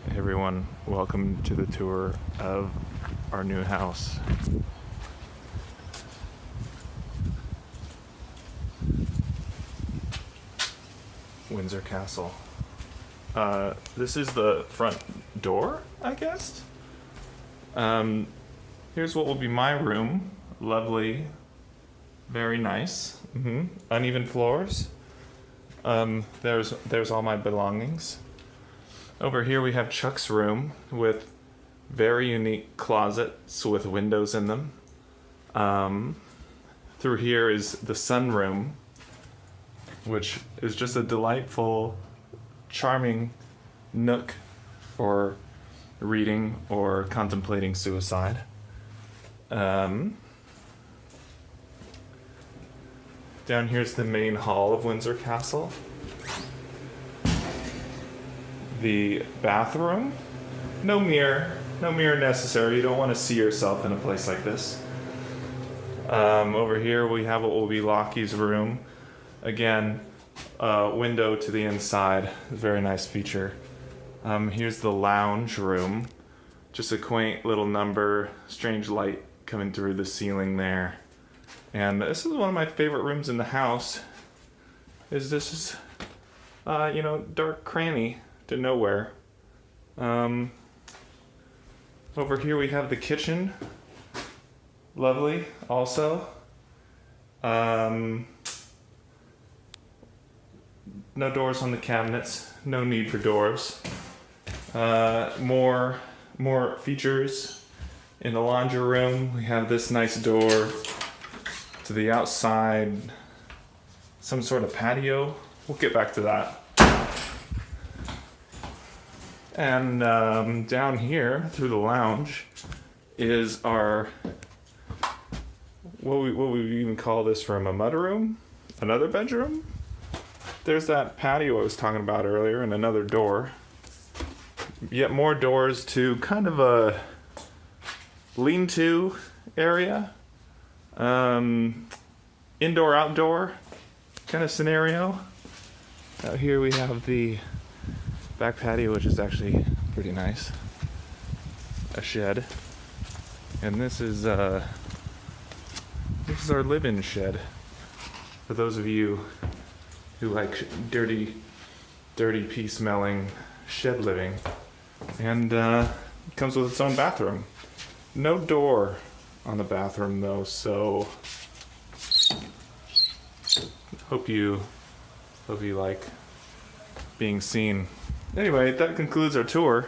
Hey everyone, welcome to the tour of our new house. Windsor Castle. This is the front door, I guess. Here's what will be my room. Lovely, very nice. Uneven floors. There's all my belongings. Over here we have Chuck's room with very unique closets with windows in them. Through here is the sunroom, which is just a delightful, charming nook for reading or contemplating suicide. Down here's the main hall of Windsor Castle. The bathroom. No mirror necessary. You don't want to see yourself in a place like this. Over here we have what will be Lockie's room. Again, window to the inside. Very nice feature. Here's the lounge room. Just a quaint little number. Strange light coming through the ceiling there. And this is one of my favorite rooms in the house. This is dark cranny to nowhere. Over here we have the kitchen. Lovely also. No doors on the cabinets. No need for doors. More features in the laundry room. We have this nice door to the outside. Some sort of patio. We'll get back to that. And down here, through the lounge, is our, what we even call this room, a mudroom? Another bedroom? There's that patio I was talking about earlier and another door. Yet more doors to kind of a lean-to area. Indoor-outdoor kind of scenario. Out here we have the back patio, which is actually pretty nice. A shed. And this is our live-in shed. For those of you who like dirty pee smelling shed living. And it comes with its own bathroom. No door on the bathroom though, so hope you like being seen. Anyway, that concludes our tour.